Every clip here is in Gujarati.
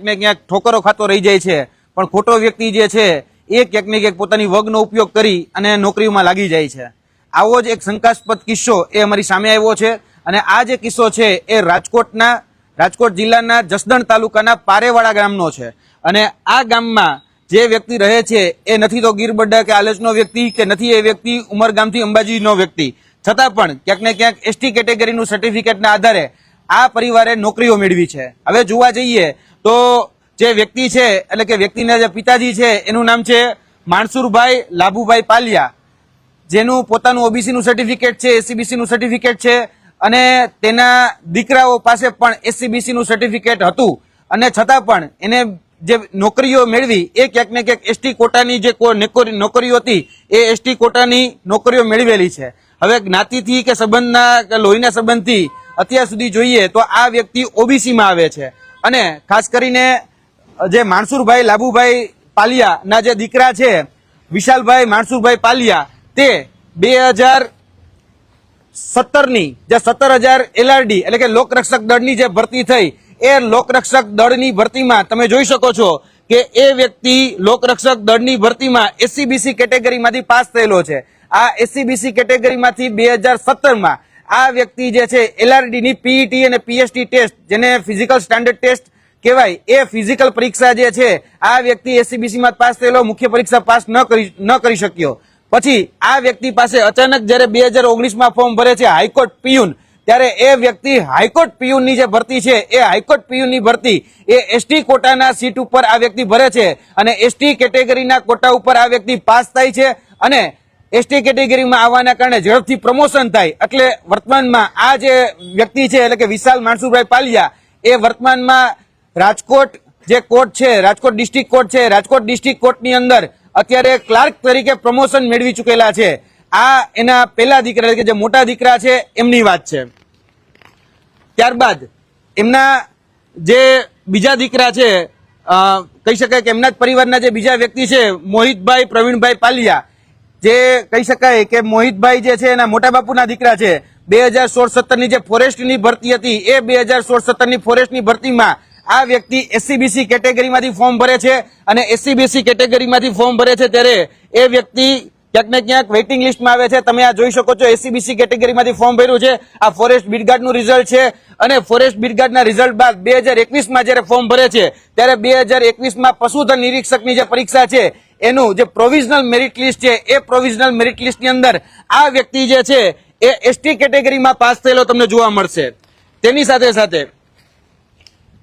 ક્યાંક ઠોકરો ખાતો રહી જાય છે, પણ ખોટો વ્યક્તિ જે છે એ ક્યાંક ને ક્યાંક પોતાની વગનો ઉપયોગ કરી અને નોકરીમાં લાગી જાય છે। આવો જ એક શંકાસ્પદ કિસ્સો એ અમારી સામે આવ્યો છે અને આ જે કિસ્સો છે એ રાજકોટ જિલ્લાના જસદણ તાલુકાના પારેવાડા ગામનો છે અને આ ગામમાં જે વ્યક્તિ રહે છે એ નથી તો ગીરબડા કે આલેચનો વ્યક્તિ કે નથી એ વ્યક્તિ ઉમરગામથી અંબાજીનો વ્યક્તિ, છતાં પણ ક્યાંક ને ક્યાંક એસટી કેટેગરીનું સર્ટિફિકેટના આધારે આ પરિવારે નોકરીઓ મેળવી છે। હવે જોવા જઈએ તો જે વ્યક્તિ છે એટલે કે વ્યક્તિના જે પિતાજી છે એનું નામ છે માણસુરભાઈ લાભુભાઈ પાલિયા, જેનું પોતાનું ઓબીસી નું સર્ટિફિકેટ છે, એસસીબીસી નું સર્ટિફિકેટ છે અને તેના દીકરાઓ પાસે પણ એસસીબીસી નું સર્ટિફિકેટ હતું અને છતાં પણ એને જે નોકરીઓ મેળવી એ ક્યાંક ને ક્યાંક એસટી કોટાની જે નોકરીઓ હતી એ એસટી કોટાની નોકરીઓ મેળવેલી છે। હવે જ્ઞાતિથી કે સંબંધના કે લોહીના સંબંધથી અત્યાર સુધી જોઈએ તો આ વ્યક્તિ ઓબીસીમાં આવે છે અને ખાસ કરીને જે માણસુરભાઈ લાભુભાઈ પાલિયા ના જે દીકરા છે વિશાલભાઈ માણસુરભાઈ પાલિયા તે 2017ની જે 17,000 એલઆરડી એટલે કે લોકરક્ષક દળની જે ભરતી થઈ એ લોકરક્ષક દળની ભરતીમાં તમે જોઈ શકો છો કે એ વ્યક્તિ લોકરક્ષક દળની ભરતીમાં એસસીબીસી કેટેગરીમાંથી પાસ થયેલો છે। આ એસસીબીસી કેટેગરીમાંથી 2017માં આ વ્યક્તિ જે છે એલઆરડી ની પીઈટી અને પીએસટી ટેસ્ટ જેને ફિઝિકલ સ્ટાન્ડર્ડ ટેસ્ટ કહેવાય એ ફિઝિકલ પરીક્ષા જે છે આ વ્યક્તિ એસસીબીસી માં પાસ થયેલો, મુખ્ય પરીક્ષા પાસ ન કરી શક્યો। પછી આ વ્યક્તિ પાસે અચાનક જયારે 2019માં ફોર્મ ભરે છે હાઈકોર્ટ પીયુન, ત્યારે એ વ્યક્તિ હાઈકોર્ટ પીયુનની જે ભરતી છે એ હાઈકોર્ટ પીયુનની ભરતી એ એસટી કોટાના સીટ ઉપર આ વ્યક્તિ ભરે છે અને એસટી કેટેગરીના કોટા ઉપર આ વ્યક્તિ પાસ થાય છે અને એસટી કેટેગરીમાં આવવાના કારણે ઝડપથી પ્રમોશન થાય। એટલે વર્તમાનમાં આ જે વ્યક્તિ છે એટલે કે વિશાલ માણસુરભાઈ પાલિયા એ વર્તમાનમાં રાજકોટ જે કોર્ટ છે, રાજકોટ ડિસ્ટ્રિક્ટ કોર્ટ છે, રાજકોટ ડિસ્ટ્રિક્ટ કોર્ટની અંદર અત્યારે ક્લાર્ક તરીકે પ્રમોશન મેળવી ચૂકેલા છે। આ એના પહેલા દીકરા કે જે મોટા દીકરા છે એમની વાત છે। ત્યારબાદ એમના જે બીજા દીકરા છે કહી શકાય કે એમના જ પરિવારના જે બીજા વ્યક્તિ છે મોહિતભાઈ પ્રવીણભાઈ પાલિયા, જે કહી શકાય કે મોહિતભાઈ જે છે એના મોટા બાપુના દીકરા છે। 2016-17ની જે ફોરેસ્ટની ભરતી હતી એ 2016-17ની ફોરેસ્ટની ભરતીમાં આ વ્યક્તિ એસસીબીસી કેટેગરીમાંથી ફોર્મ ભરે છે અને એસસીબીસી કેટેગરીમાંથી ફોર્મ ભરે છે ત્યારે એ વ્યક્તિ ક્યાંક ને ક્યાંક વેઇટિંગ લિસ્ટમાં આવે છે। તમે આ જોઈ શકો છો એસસીબીસી કેટેગરીમાંથી ફોર્મ ભર્યું છે, આ ફોરેસ્ટ બ્રિગેડનું રિઝલ્ટ છે અને ફોરેસ્ટ બ્રિગેડના રિઝલ્ટ બાદ 2021માં જ્યારે ફોર્મ ભરે છે ત્યારે 2021માં પશુધન નિરીક્ષકની જે પરીક્ષા છે એનું જે પ્રોવિઝનલ મેરિટ લિસ્ટ છે એ પ્રોવિઝનલ મેરિટ લિસ્ટની અંદર આ વ્યક્તિ જે છે એ એસટી કેટેગરીમાં પાસ થયેલો તમને જોવા મળશે। તેની સાથે સાથે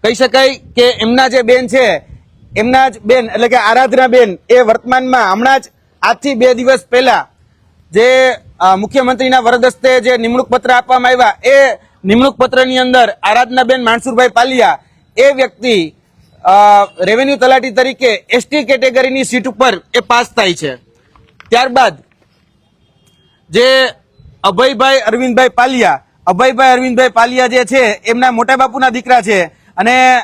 કહી શકાય કે એમના જે બેન છે એમના જ બેન એટલે કે આરાધના બેન એ વર્તમાનમાં હમણાં જ આજથી 2 દિવસ પહેલા જે મુખ્યમંત્રીના વરદ હસ્તે જે નિમણૂક પત્ર આપવામાં આવ્યા એ નિમણૂક પત્રની અંદર આરાધનાબેન માણસુરભાઈ પાલિયા એ વ્યક્તિ રેવન્યુ તલાટી તરીકે એસટી કેટેગરીની સીટ ઉપર એ પાસ થાય છે। ત્યારબાદ જે અભયભાઈ અરવિંદભાઈ પાલિયા જે છે એમના મોટા બાપુના દીકરા છે અને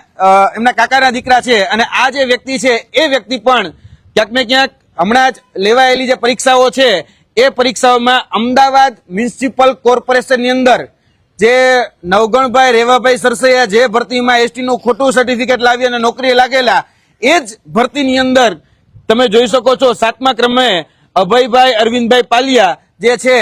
એમના કાકાના દીકરા છે અને આ જે વ્યક્તિ છે એ વ્યક્તિ પણ ક્યાંક ને ક્યાંક હમણાં જ લેવાયેલી જે પરીક્ષાઓ છે એ પરીક્ષાઓમાં અમદાવાદ મ્યુનિસિપલ કોર્પોરેશનની અંદર જે નવગણભાઈ રેવાભાઈ સરસૈયા જે ભરતીમાં એસટી નું ખોટું સર્ટિફિકેટ લાવી અને નોકરીએ લાગેલા એ જ ભરતીની અંદર તમે જોઈ શકો છો 7મા ક્રમે અભયભાઈ અરવિંદભાઈ પાલિયા જે છે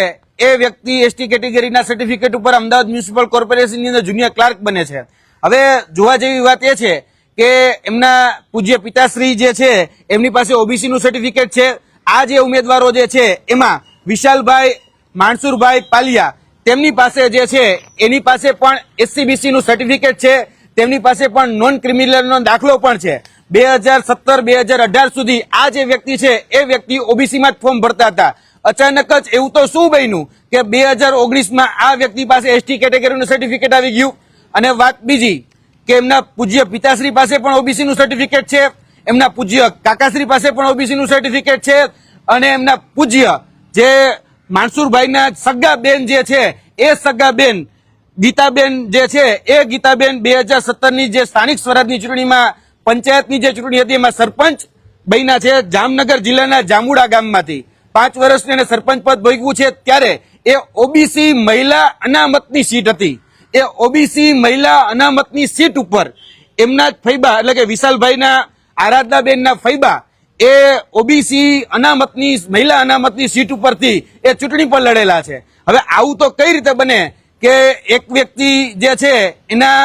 એ વ્યક્તિ એસટી કેટેગરીના સર્ટિફિકેટ ઉપર અમદાવાદ મ્યુનિસિપલ કોર્પોરેશનની અંદર જુનિયર ક્લાર્ક બને છે। હવે જોવા જેવી વાત એ છે કે એમના પૂજ્ય પિતાશ્રી જે છે એમની પાસે ઓબીસી નું સર્ટિફિકેટ છે। આ જે ઉમેદવારો જે છે એમાં વિશાલભાઈ માણસુરભાઈ પાલિયા તેમની પાસે જે છે એની પાસે પણ એસસીબીસી નું સર્ટિફિકેટ છે, તેમની પાસે પણ નોન ક્રિમિનલનો દાખલો પણ છે। 2017-2018 સુધી આ જે વ્યક્તિ છે એ વ્યક્તિ ઓબીસીમાં જ ફોર્મ ભરતા હતા। અચાનક જ એવું તો શું બન્યું કે 2019માં આ વ્યક્તિ પાસે એસટી કેટેગરીનું સર્ટિફિકેટ આવી ગયું। અને વાત બીજી કે એમના પૂજ્ય પિતાશ્રી પાસે પણ ઓબીસી નું સર્ટિફિકેટ છે, એમના પૂજ્ય કાકાશ્રી પાસે પણ ઓબીસી નું સર્ટિફિકેટ છે અને એમના પૂજ્ય જે માણસુરભાઈના સગા બેન જે છે એ સગા બેન ગીતાબેન જે છે એ ગીતાબેન 2017ની જે સ્થાનિક સ્વરાજની ચૂંટણીમાં પંચાયતની જે ચૂંટણી હતી એમાં સરપંચ બન્યા છે જામનગર જિલ્લાના જામુડા ગામમાંથી। 5 વર્ષની એને સરપંચ પદ ભોગવ્યું છે ત્યારે એ ઓબીસી મહિલા અનામતની સીટ હતી। એ ઓબીસી મહિલા અનામતની સીટ ઉપર એમના જ ફૈબા એટલે કે વિશાલભાઈના આરાધનાબેનના ફૈબા એ ઓબીસી અનામતની મહિલા અનામતની સીટ ઉપરથી એ ચૂંટણી પર લડેલા છે. હવે આવું તો કઈ રીતે બને કે એક વ્યક્તિ જે છે એના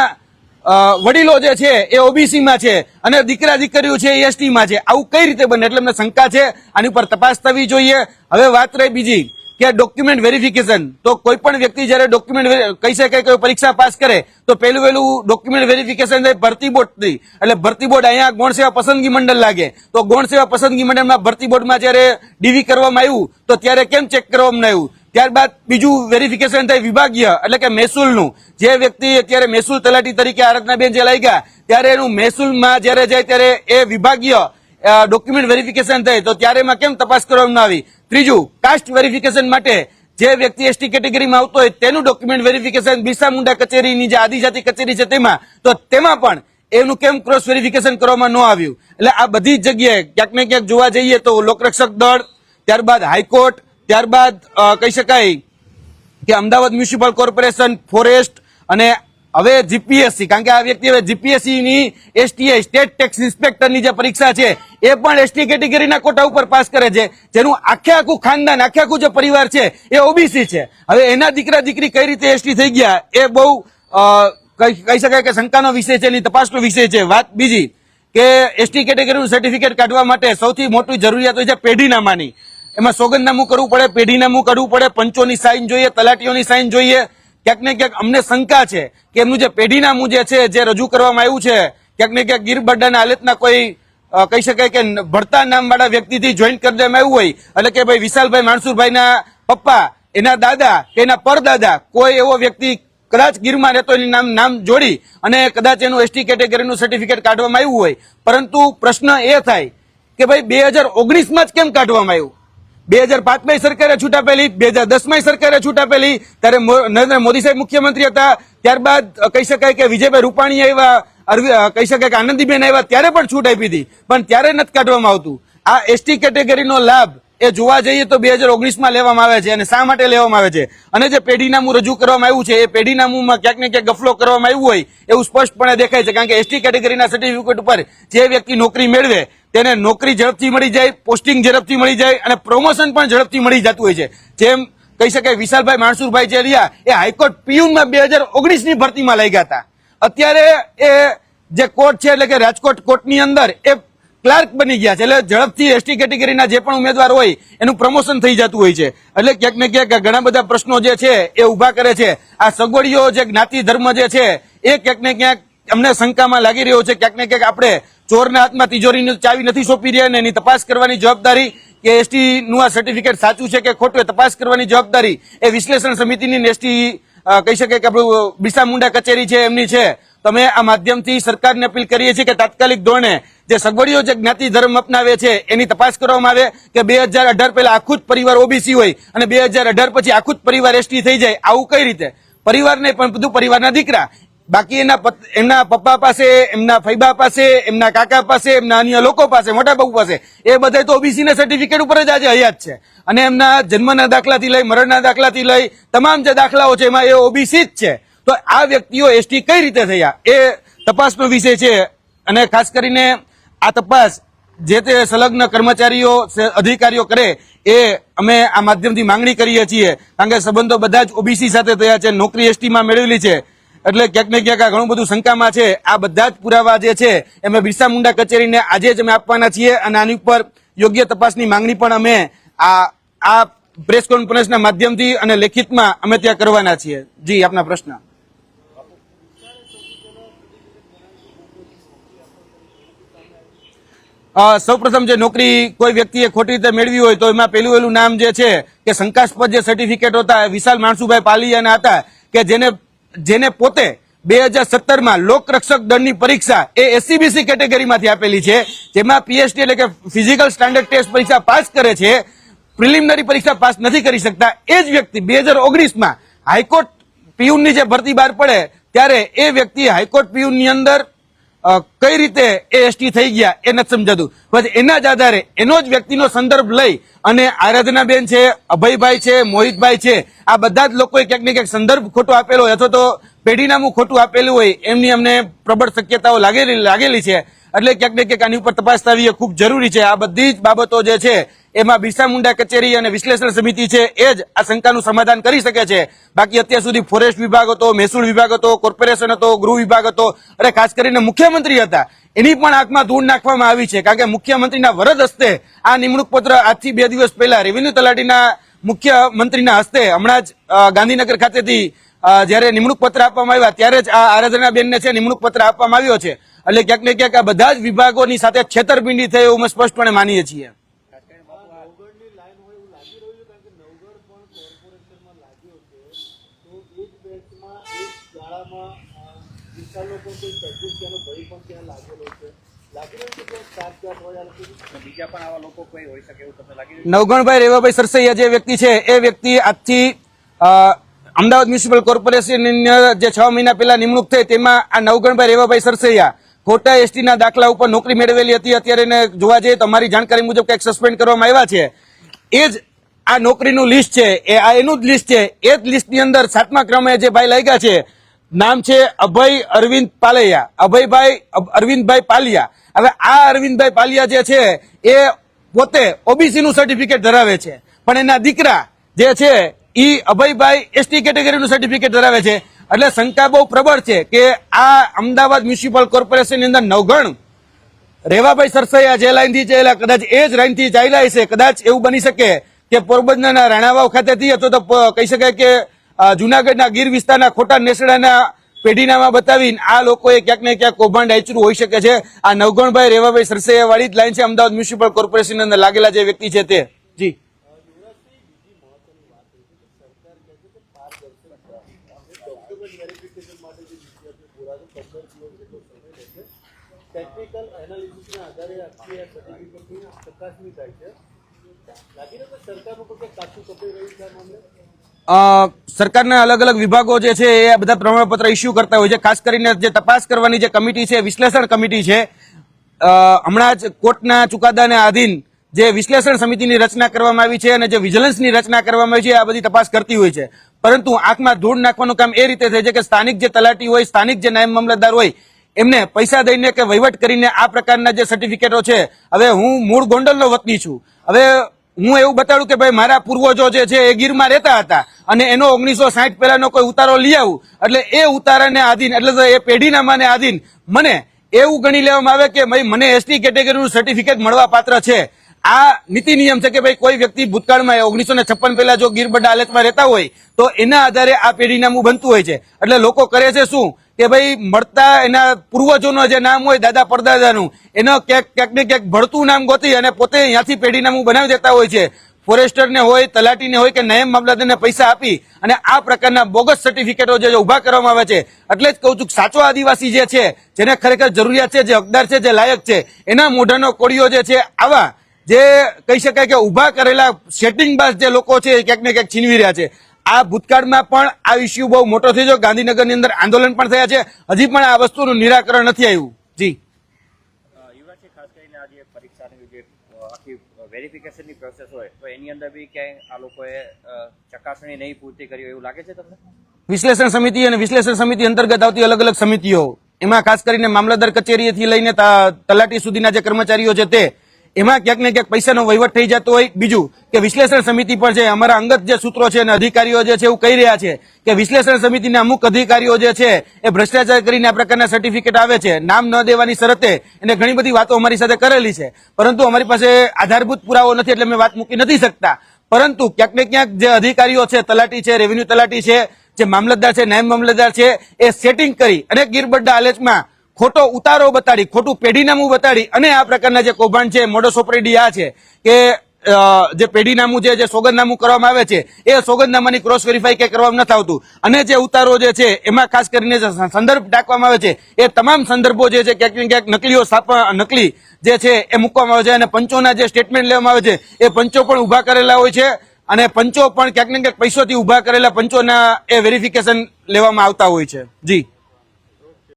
વડીલો જે છે એ ઓબીસી માં છે અને દીકરા દીકરીઓ છે એ એસટી માં છે? આવું કઈ રીતે બને? એટલે અમને શંકા છે, આની પર તપાસ થવી જોઈએ. હવે વાત રહી બીજી કે ડોક્યુમેન્ટ વેરિફિકેશન. તો કોઈ પણ વ્યક્તિ જયારે ડોક્યુમેન્ટ કહી શકે કે પરીક્ષા પાસ કરે તો પહેલું ડોક્યુમેન્ટ વેરિફિકેશન થાય ભરતી બોર્ડથી. એટલે ભરતી બોર્ડ અહીંયા ગૌણ સેવા પસંદગી મંડળ લાગે, તો ગૌણ સેવા પસંદગી મંડળમાં ભરતી બોર્ડમાં જયારે ડીવી કરવામાં આવ્યું તો ત્યારે કેમ ચેક કરવામાં આવ્યું? ત્યારબાદ બીજું વેરિફિકેશન થાય વિભાગીય એટલે કે મહેસૂલનું. જે વ્યક્તિ અત્યારે મહેસૂલ તલાટી તરીકે આરાધનાબેન જે લાગ્યા ત્યારે એનું મહેસૂલમાં જયારે જાય ત્યારે એ વિભાગીય ડોક્યુમેન્ટ વેરિફિકેશન થાય તો ત્યારે એમાં કેમ તપાસ કરવામાં આવી? ત્રીજું, કાસ્ટ વેરિફિકેશન માટે જે વ્યક્તિ એસટી કેટેગરીમાં આવતો હોય તેનું ડોક્યુમેન્ટ વેરિફિકેશન બિરસા મુંડા કચેરીની જે આદિજાતિ કચેરી છે તેમાં, તો તેમાં પણ એનું કેમ ક્રોસ વેરિફિકેશન કરવામાં ન આવ્યું? એટલે આ બધી જ જગ્યાએ ક્યાંક ને ક્યાંક જોવા જઈએ તો લોકરક્ષક દળ, ત્યારબાદ હાઈકોર્ટ, ત્યારબાદ કહી શકાય કે અમદાવાદ મ્યુનિસિપલ કોર્પોરેશન, ફોરેસ્ટ અને હવે જીપીએસસી, કારણ કે આ વ્યક્તિ હવે જીપીએસસી ની એસટીઆઈ સ્ટેટ ટેક્સ ઇન્સ્પેક્ટરની જે પરીક્ષા છે એ પણ એસટી કેટેગરીના કોટા ઉપર પાસ કરે છે, જેનું આખે આખું ખાનદાન આખે આખું જે પરિવાર છે એ ઓબીસી છે. હવે એના દીકરા દીકરી કઈ રીતે એસટી થઈ ગયા એ બહુ કહી શકાય કે શંકાનો વિષય છે, એની તપાસનો વિષય છે. વાત બીજી કે એસટી કેટેગરીનું સર્ટિફિકેટ કાઢવા માટે સૌથી મોટી જરૂરિયાત હોય છે પેઢીનામાની. એમાં સોગંદનામું કરવું પડે, પેઢીનામું કરવું પડે, પંચોની સાઇન જોઈએ, તલાટીઓની સાઇન જોઈએ. ક્યાંક ને ક્યાંક અમને શંકા છે કે એમનું જે પેઢીનામું જે છે જે રજૂ કરવામાં આવ્યું છે ક્યાંક ને ક્યાંક ગીરબરડાના હાલતના કોઈ કહી શકાય કે ભરતા નામ વાળા વ્યક્તિથી જોઈન્ટ કરી દેવામાં આવ્યું હોય. એટલે કે ભાઈ વિશાલભાઈ માણસુરભાઈના પપ્પા, એના દાદા કે એના પરદાદા કોઈ એવો વ્યક્તિ કદાચ ગીરમાં રહેતો એનું નામ જોડી અને કદાચ એનું એસટી કેટેગરીનું સર્ટિફિકેટ કાઢવામાં આવ્યું હોય. પરંતુ પ્રશ્ન એ થાય કે ભાઈ 2019માં જ કેમ કાઢવામાં આવ્યું? 2005માં સરકારે છૂટ આપેલી, 2010માં સરકારે છૂટ આપેલી, ત્યારે નરેન્દ્ર મોદી સાહેબ મુખ્યમંત્રી હતા. ત્યારબાદ કહી શકાય કે વિજયભાઈ રૂપાણી આવ્યા, કહી શકાય કે આનંદીબેન આવ્યા ત્યારે પણ છૂટ આપી હતી, પણ ત્યારે નથી કાઢવામાં આવતું. આ એસટી કેટેગરીનો લાભ એ જોવા જઈએ તો 2019માં લેવામાં આવે છે. અને શા માટે લેવામાં આવે છે? અને જે પેઢીનામું રજૂ કરવામાં આવ્યું છે એ પેઢીનામુંમાં ક્યાંક ને ક્યાંક ગફલો કરવામાં આવ્યું હોય એવું સ્પષ્ટપણે દેખાય છે. કારણ કે એસટી કેટેગરીના સર્ટિફિકેટ ઉપર જે વ્યક્તિ નોકરી મેળવે તેને નોકરી ઝડપથી મળી જાય, પોસ્ટિંગ ઝડપથી મળી જાય અને પ્રમોશન પણ ઝડપથી મળી જતું હોય છે. જેમ કહી શકાય વિશાલભાઈ માણસુરભાઈ જે રહ્યા એ હાઈકોર્ટ પીયુનમાં 2019ની ભરતીમાં લઈ ગયા હતા. અત્યારે એ જે કોર્ટ છે એટલે કે રાજકોટ કોર્ટની અંદર એ ક્લાર્ક બની ગયા છે. એટલે ઝડપથી એસટી કેટેગરીના જે પણ ઉમેદવાર હોય એનું પ્રમોશન થઈ જતું હોય છે. એટલે ક્યાંક ને ક્યાંક ઘણા બધા પ્રશ્નો જે છે એ ઉભા કરે છે. આ સગવડીઓ જે જ્ઞાતિ ધર્મ જે છે એ ક્યાંક ને ક્યાંક અમને શંકામાં લાગી રહ્યો છે. ક્યાંક ને ક્યાંક આપણે ચોરના હાથમાં તિજોરીની ચાવી નથી સોંપી રહ્યા ને એની તપાસ કરવાની જવાબદારી કે એસટી નું આ સર્ટિફિકેટ સાચું છે કે ખોટું એ તપાસ કરવાની જવાબદારી એ વિશ્લેષણ સમિતિની એસટી કહી શકાય કે આપણું બિરસા મુંડા કચેરી છે એમની છે. તમે આ માધ્યમથી સરકારને અપીલ કરીએ છીએ કે તાત્કાલિક ધોરણે જે સગવડીઓ જે જ્ઞાતિ ધર્મ અપનાવે છે એની તપાસ કરવામાં આવે કે 2018 પહેલા આખું જ પરિવાર ઓબીસી હોય અને 2018 પછી આખું જ પરિવાર એસટી થઈ જાય. આવું કઈ રીતે? પરિવાર નહીં પણ બધું પરિવારના દીકરા, બાકી એમના પપ્પા પાસે, એમના ફૈબા પાસે, એમના કાકા પાસે, એમના અન્ય લોકો પાસે, મોટા બાપુ પાસે, એ બધા તો ઓબીસી ના સર્ટિફિકેટ ઉપર જ આજે હયાત છે. અને એમના જન્મના દાખલાથી લઈ મરણના દાખલાથી લઈ તમામ જે દાખલાઓ છે એમાં એ ઓબીસી જ છે. તો આ વ્યક્તિઓ એસટી કઈ રીતે થયા એ તપાસનો વિષય છે. અને ખાસ કરીને આ તપાસ જે તે સંલગ્ન કર્મચારીઓ અધિકારીઓ કરે એ અમે આ માધ્યમથી માંગણી કરીએ છીએ. કારણ કે સંબંધો બધા જ ઓબીસી સાથે થયા છે, નોકરી એસટીમાં મેળવેલી છે. એટલે ક્યાંક ને ક્યાંક આ ઘણું બધું શંકામાં છે. આ બધા જ પુરાવા જે છે અમે બિરસા મુંડા કચેરીને આજે જ અમે આપવાના છીએ અને આની ઉપર યોગ્ય તપાસની માંગણી પણ અમે આ પ્રેસ કોન્ફરન્સના માધ્યમથી અને લેખિતમાં અમે ત્યાં કરવાના છીએ. જી, આપના પ્રશ્ન. સૌપ્રથમ જે નોકરી કોઈ વ્યક્તિએ ખોટી રીતે મેળવી હોય તો એમાં પેલું નામ જે છે કે શંકાસ્પદ જે સર્ટિફિકેટ હતા વિશાલ માણસુભાઈ પાલિયાના હતા કે જેને પોતે 2017માં લોકરક્ષક દળની પરીક્ષા એ એસસીબીસી કેટેગરીમાંથી આપેલી છે, જેમાં પીએસટી એટલે કે ફિઝિકલ સ્ટાન્ડર્ડ ટેસ્ટ પરીક્ષા પાસ કરે છે, પ્રિલિમિનરી પરીક્ષા પાસ નથી કરી શકતા. એ જ વ્યક્તિ 2019માં હાઈકોર્ટ પીયુનની જે ભરતી બહાર પડે ત્યારે એ વ્યક્તિ હાઈકોર્ટ પીયુનની અંદર કઈ રીતે એ એસટી થઈ ગયા એ નથી સમજાતું. પછી એના જ આધારે એનો જ વ્યક્તિનો સંદર્ભ લઈ અને આરાધનાબેન છે, અભયભાઈ છે, મોહિતભાઈ છે, આ બધા જ લોકોએ ક્યાંક ને ક્યાંક સંદર્ભ ખોટો આપેલો હોય અથવા તો પેઢીનામું ખોટું આપેલું હોય એમની અમને પ્રબળ શક્યતાઓ લાગેલી છે. એટલે ક્યાંક ને ક્યાંક આની ઉપર તપાસ થવી એ ખૂબ જરૂરી છે. આ બધી જ બાબતો જે છે એમાં બિરસા મુંડા કચેરી અને વિશ્લેષણ સમિતિ છે એ જ આ શંકાનું સમાધાન કરી શકે છે. બાકી અત્યાર સુધી ફોરેસ્ટ વિભાગ હતો, મહેસૂલ વિભાગ હતો, કોર્પોરેશન હતો, ગૃહ વિભાગ હતો, અને ખાસ કરીને મુખ્યમંત્રી હતા, એની પણ આંખમાં ધૂળ નાખવામાં આવી છે. કારણ કે મુખ્યમંત્રીના વરદ હસ્તે આ નિમણૂક પત્ર આજથી 2 દિવસ પહેલા રેવન્યુ તલાટીના મુખ્યમંત્રીના હસ્તે હમણાં જ ગાંધીનગર ખાતેથી જયારે નિમણૂક પત્ર આપવામાં આવ્યા ત્યારે જ આ આરાધનાબેનને છે નિમણૂક પત્ર આપવામાં આવ્યો છે. એટલે ક્યાંક ને ક્યાંક આ બધા જ વિભાગોની સાથે છેતરપિંડી થઈ એવું અમે સ્પષ્ટપણે માનીએ છીએ. નવગણભાઈ રેવાભાઈ સરસૈયા જે વ્યક્તિ છે એ વ્યક્તિ આજથી અમદાવાદ મ્યુનિસિપલ કોર્પોરેશનની જે 6 મહિના પહેલા નિમણૂક થઈ તેમાં આ નવગણભાઈ રેવાભાઈ સરસૈયા ખોટા એસટીના દાખલા ઉપર નોકરી મેળવેલી હતી. અત્યારે એને જોવા જઈએ તો અમારી જાણકારી મુજબ કંઈક સસ્પેન્ડ કરવામાં આવ્યા છે. એ જ આ નોકરીનું લિસ્ટ છે, એ આ એનું જ લિસ્ટ છે. એ જ લિસ્ટની અંદર 7મા ક્રમે જે ભાઈ લાગ્યા છે, નામ છે અભય અરવિંદ પાલૈયા, અભયભાઈ અરવિંદભાઈ પાલિયા. હવે આ અરવિંદભાઈ પાલિયા જે છે એ પોતે ઓબીસી નું સર્ટિફિકેટ ધરાવે છે, પણ એના દીકરા જે છે એ અભયભાઈ એસટી કેટેગરીનું સર્ટિફિકેટ ધરાવે છે. એટલે શંકા બહુ પ્રબળ છે કે આ અમદાવાદ મ્યુનિસિપલ કોર્પોરેશનની અંદર નવગણ રેવાભાઈ સરસૈયા જે લાઈનથી ચાલ્યા કદાચ એ જ લાઈનથી ચાલ્યા છે. કદાચ એવું બની શકે કે પોરબંદરના રાણાવાવ ખાતેથી અથવા તો કહી શકાય કે જુનાગઢના ગીર વિસ્તારના ખોટા નેસડાના પેઢીનામાં બતાવીને આ લોકોએ ક્યાંક ને ક્યાંક કૌભાંડ આચર્યું હોઈ શકે છે. આ નવગણભાઈ રેવાભાઈ સરસૈયા વાળી જ લાઈન છે અમદાવાદ મ્યુનિસિપલ કોર્પોરેશન અંદર લાગેલા જે વ્યક્તિ છે તે. જી ટેકનિકલ એનાલિસિસના આધારે આખી આ સર્ટિફિકેટની ચકાસણી થાય છે. લાગી રહ્યું કે સરકારનું કોઈ કાચું કપાઈ રહ્યું છે આ મામલે? સરકારના અલગ અલગ વિભાગો જે છે એ બધા પ્રમાણપત્ર ઇસ્યુ કરતા હોય છે. ખાસ કરીને જે તપાસ કરવાની જે કમિટી છે, વિશ્લેષણ કમિટી છે, હમણાં જ કોર્ટના ચુકાદાને આધીન જે વિશ્લેષણ સમિતિની રચના કરવામાં આવી છે અને જે વિજિલન્સની રચના કરવામાં આવી છે આ બધી તપાસ કરતી હોય છે. પરંતુ આંખમાં ધૂળ નાખવાનું કામ એ રીતે થાય છે કે સ્થાનિક જે તલાટી હોય, સ્થાનિક જે નાયબ મામલતદાર હોય, એમને પૈસા દઈને કે વહીવટ કરીને આ પ્રકારના જે સર્ટિફિકેટો છે. હવે હું મૂળ ગોંડલનો વતની છું. હવે હું એવું બતાડું કે ભાઈ મારા પૂર્વજો જે છે એ ગીરમાં રહેતા હતા અને એનો 1960 પહેલાનો કોઈ ઉતારો લઈ આવું, એટલે એ ઉતારાને આધીન એટલે એ પેઢીનામાને આધીન મને એવું ગણી લેવામાં આવે કે ભાઈ મને એસટી કેટેગરીનું સર્ટિફિકેટ મળવા પાત્ર છે. આ નીતિ નિયમ છે કે ભાઈ કોઈ વ્યક્તિ ભૂતકાળમાં 1956 પહેલા જો ગીર બડા હાલતમાં રહેતા હોય તો એના આધારે આ પેઢીનામું બનતું હોય છે. એટલે લોકો કરે છે શું કે ભાઈ મળતા એના પૂર્વજોનો જે નામ હોય, દાદા પરદાદાનું, એનો ક્યાંક ને ક્યાંક ભળતું નામ ગોતી અને પોતે ત્યાંથી પેઢીનામું બનાવી દેતા હોય છે. ફોરેસ્ટરને હોય, તલાટીને હોય કે નાયબ મામલતદારને પૈસા આપી અને આ પ્રકારના બોગસ સર્ટિફિકેટો જે ઉભા કરવામાં આવે છે. એટલે જ કહું છું સાચો આદિવાસી જે છે, જેને ખરેખર જરૂરિયાત છે, જે હકદાર છે, જે લાયક છે, એના મોઢાનો કોળિયો જે છે આવા જે કહી શકાય કે ઉભા કરેલા સેટિંગબાજ જે લોકો છે ક્યાંક ને ક્યાંક છીનવી રહ્યા છે. આ ભૂતકાળમાં પણ આ ઇસ્યુ બહુ મોટો થઈ ગયો. ગાંધીનગરની અંદર આંદોલન પણ થયા છે. હજી પણ આ વસ્તુનું નિરાકરણ નથી આવ્યું. જી યુવરાજજી, ખાસ કરીને આ જે પરીક્ષાની જે આખી વેરિફિકેશનની પ્રોસેસ હોય તો એની અંદર બી ક્યાંય આ લોકોએ ચકાસણી નહીં પૂર્તિ કરી એવું લાગે છે તમને? વિશ્લેષણ સમિતિ અને વિશ્લેષણ સમિતિ અંતર્ગત આવતી અલગ અલગ સમિતિઓ, એમાં ખાસ કરીને મામલતદાર કચેરીથી લઈને તલાટી સુધીના જે કર્મચારીઓ છે તે એમાં ક્યાંક ને ક્યાંક પૈસાનો વહીવટ થઈ જતો હોય. બીજું કે વિશ્લેષણ સમિતિ પણ છે, અમારા અંગત જે સૂત્રો છે અને અધિકારીઓ જે છે એવું કહી રહ્યા છે કે વિશ્લેષણ સમિતિના અમુક અધિકારીઓ જે છે એ ભ્રષ્ટાચાર કરીને આ પ્રકારના સર્ટિફિકેટ આવે છે, નામ ન દેવાની શરતે એને ઘણી બધી વાતો અમારી સાથે કરેલી છે. પરંતુ અમારી પાસે આધારભૂત પુરાવો નથી એટલે અમે વાત મૂકી નથી શકતા. પરંતુ ક્યાંક ને ક્યાંક જે અધિકારીઓ છે, તલાટી છે, રેવન્યુ તલાટી છે, જે મામલતદાર છે, નાયબ મામલતદાર છે, એ સેટિંગ કરી અને ગીરબડ્ડા હાલતમાં ખોટો ઉતારો બતાડી, ખોટું પેઢીનામું બતાડી અને આ પ્રકારના જે કૌભાંડ છે, મોડસ ઓપરેન્ડી આ છે કે જે પેઢીનામું જે સોગંદનામું કરવામાં આવે છે એ સોગંદનામાની ક્રોસ વેરીફાઈ કે કરવામાં નથી આવતું. અને જે ઉતારો જે છે એમાં ખાસ કરીને જે સંદર્ભ ટાંકવામાં આવે છે એ તમામ સંદર્ભો જે છે ક્યાંક ને ક્યાંક નકલી જે છે એ મૂકવામાં આવે છે. અને પંચોના જે સ્ટેટમેન્ટ લેવામાં આવે છે એ પંચો પણ ઉભા કરેલા હોય છે અને પંચો પણ ક્યાંક ને ક્યાંક પૈસોથી ઉભા કરેલા પંચોના એ વેરિફિકેશન લેવામાં આવતા હોય છે. જી